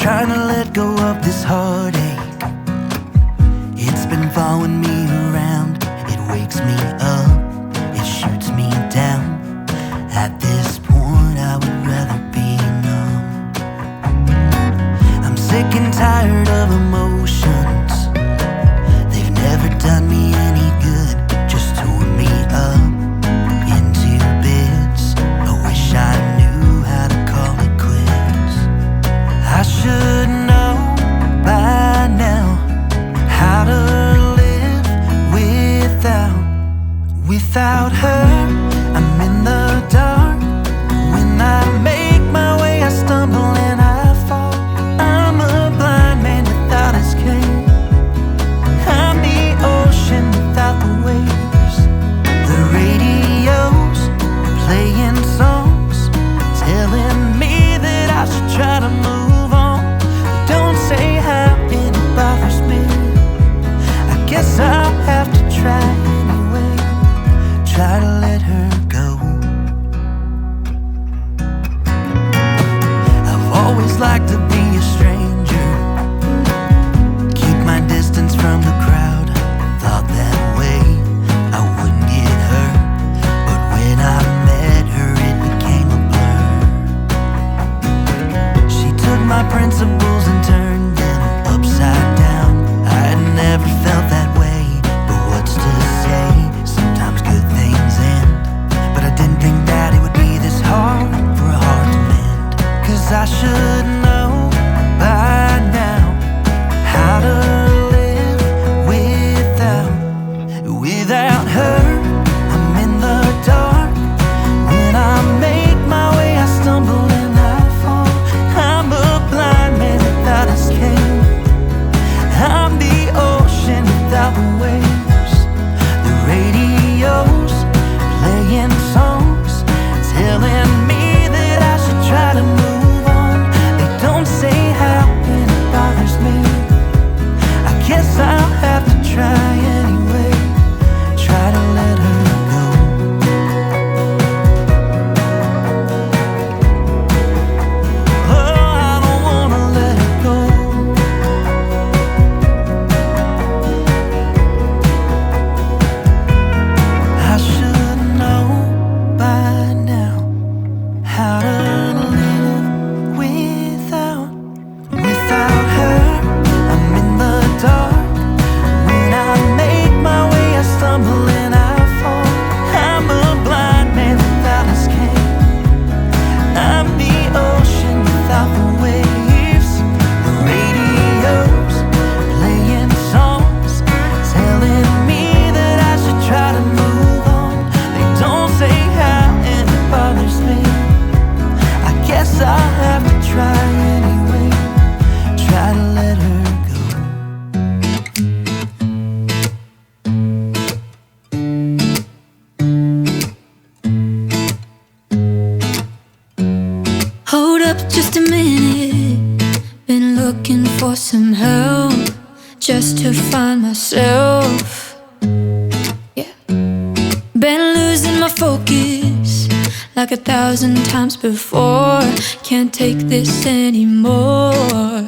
trying to let go of this heartache. It's been following me around. It wakes me up, it shoots me down. At this point I would rather be numb. I'm sick and tired of emotions. They've never done me any good, just tore me up into bits. I wish I knew how to call it quits. I should know by now how to live without her. I'm in the dark. When I make my way, I stumble and I fall. I'm a blind man without escape. I'm the ocean without the waves. The radio's playing songs, telling me that I should try to move on. Don't say how it bothers me. I guess I'll have to try anyway. Try to let her go. I've always liked to be a stranger, keep my distance from the crowd. Thought that way I wouldn't get hurt, but when I met her it became a blur. She took my principles and turned them upside down. I had never felt that way, but what's to say? Sometimes good things end, but I didn't think that it would be this hard for a heart to mend. 'Cause I should know by now how to live without her. I'm in the dark. When I make my way, I stumble and I fall. I'm a blind man without escape. I'm the ocean without the waves. The radio's playing songs, telling me that I should try to move on. They don't say how and it bothers me. I guess I'll have to try anyway. Try to let her go. Oh, I don't wanna let her go. I should know by now how to live without her. I'm in the dark. When I make my way, I stumble and I fall. I'm a blind man without escape. I'm the ocean without the waves. The radio's playing songs, telling me that I should try to move on. They don't say how and it bothers me. I guess I'll have to try anyway. Try to let her go. Hold up just a minute. Been looking for some help just to find myself. Yeah. Been losing my focus like 1,000 times before. Can't take this anymore.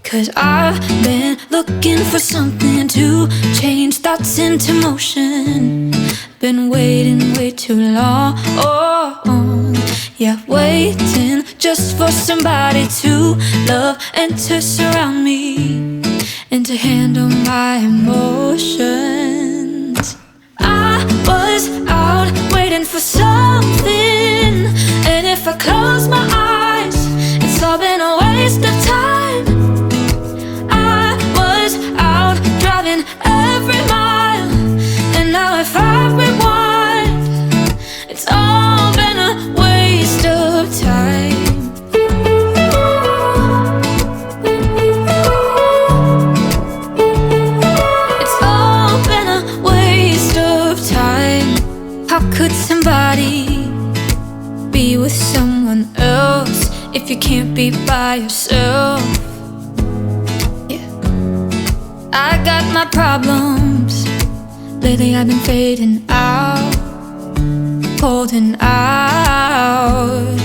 'Cause I've been looking for something to change thoughts into motion. Been waiting way too long. Yeah, waiting just for somebody to love and to surround me and to handle my emotions. I was out waiting for something, and if I close my eyes, it's all been a waste of time. I was out driving every mile, and now if I rewind, it's all been a waste of time. It's all been a waste of time. How could somebody be with someone else if you can't be by yourself? Yeah. I got my problems. Lately I've been fading out, holding out.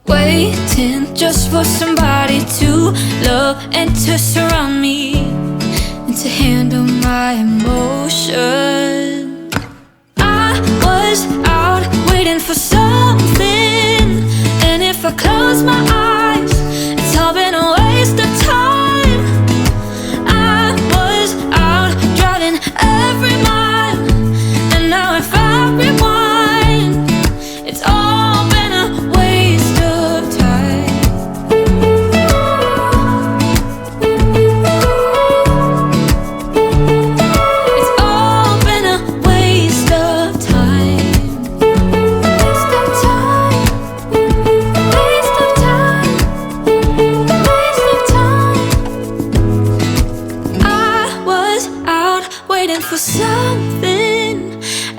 waiting just for somebody to love and to surround me and to handle my emotion. I was out waiting for something, and if I close my eyes, it's all been a waste of time. I was out driving every mile, and now if I rewind, it's all been a waste of time. It's all been a waste of time. Waste of time. Waste of time. Waste of time. I was out waiting for something,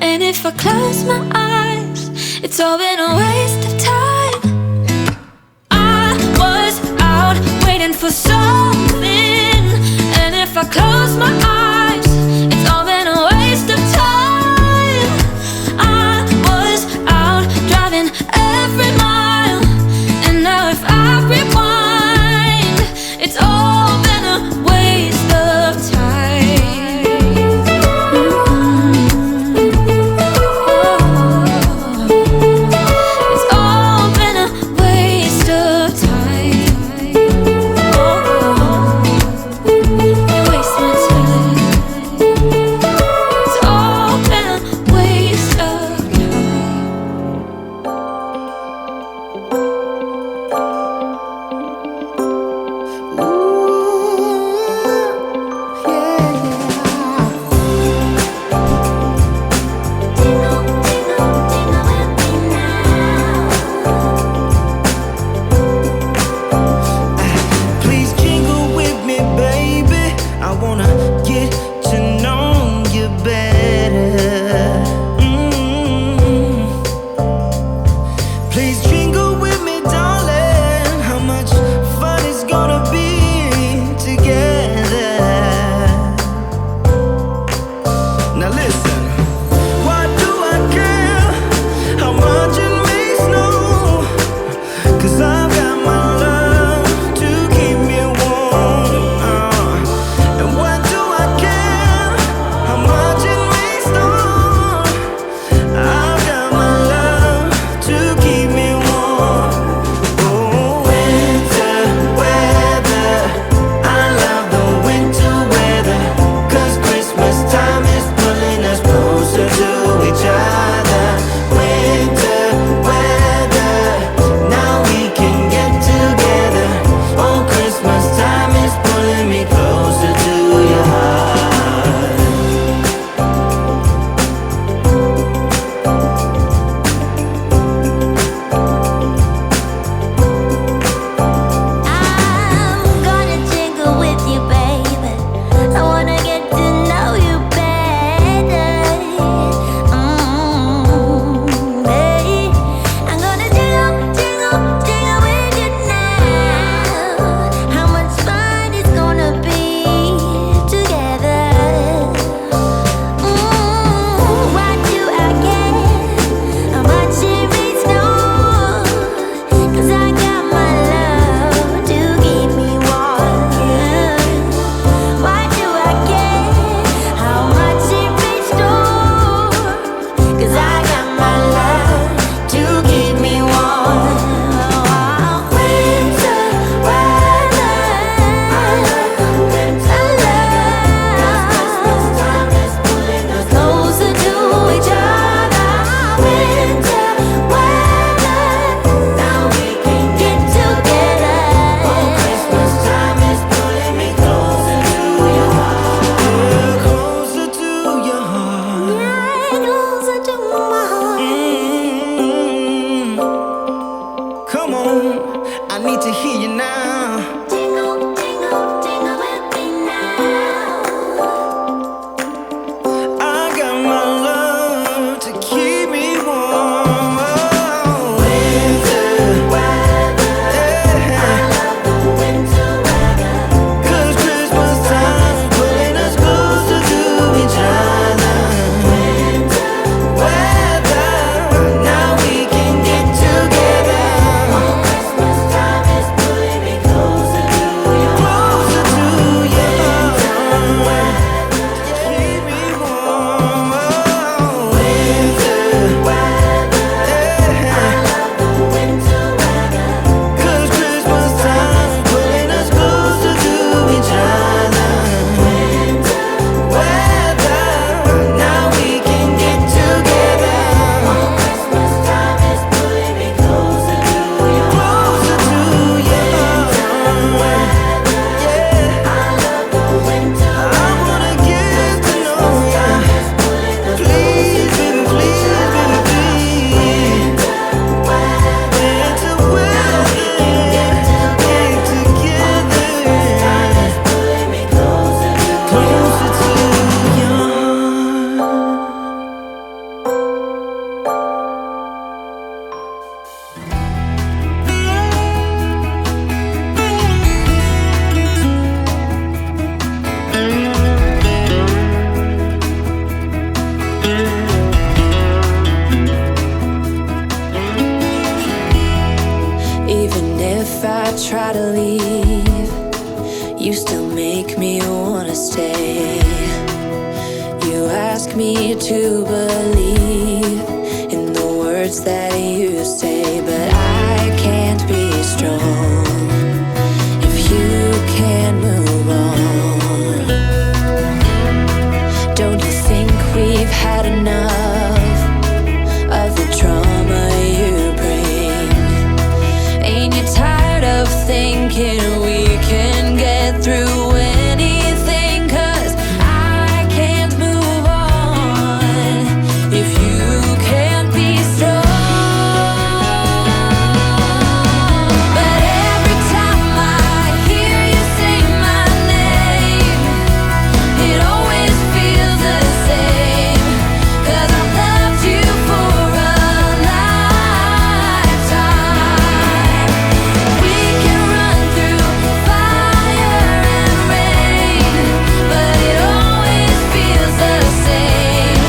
and if I close my eyes, it's all been a waste of time. I was out waiting for something, and if I close my eyes, it's all been a waste of time. I was out driving every mile, and now if I rewind, it's all been a waste of time. It's all been a waste of time. You waste my time. It's all been a waste of time. Please jingle with me, baby. I wanna get to know you better. Please jingle with me, darling. How much fun it's gonna be together. Now listen, why do I care how much it may snow? 'Cause I've got my love to keep me warm. And why do I care how much it may storm? I've got my love to keep me warm. Oh, winter weather, I love the winter weather. 'Cause Christmas time is pulling us closer to each other. Winter weather, now we can get together. Oh, Christmas time is pulling me closer to your heart. I'm gonna jingle with you, baby. I wanna get to know you better. I'm try to leave, you still make me wanna stay. You ask me to believe in the words that you say, but I can't be strong if you can't move on. Don't you think we've had enough of the trauma you bring? Ain't you tired of thinking we can get through anything? 'Cause I can't move on if you can't be strong. But every time I hear you say my name, it always feels the same. 'Cause I've loved you for a lifetime. We can run through fire and rain, but it always feels the same.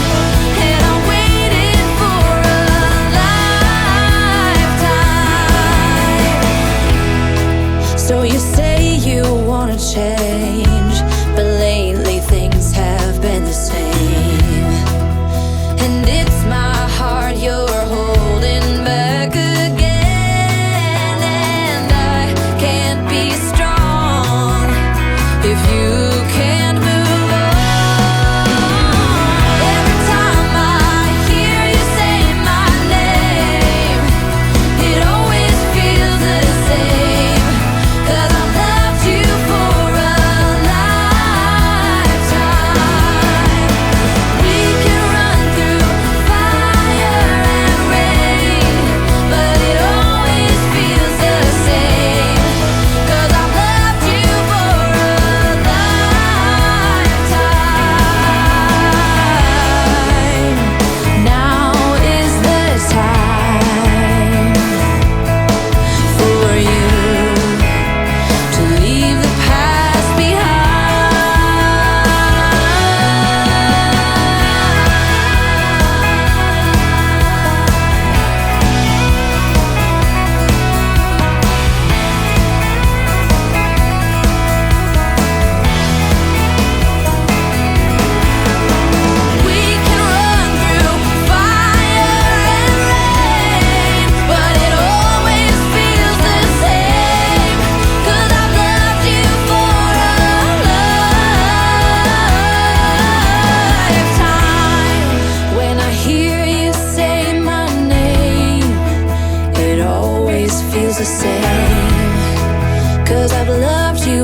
And I'm waiting for a lifetime. So you say you wanna change, but lately things have been the same. And it's my heart you're holding back again. And I can't be strong if you can't move on. Every time I hear you say my name, it always feels the same. 'Cause I've loved you for a lifetime. We can run through fire and rain, but it always feels the same. 'Cause I've loved you for a lifetime. Now is the time for you to leave the past We can run through fire and rain, but it always feels the same. 'Cause I've loved you for a lifetime. When I hear you say my name, it always feels the same. 'Cause I've loved you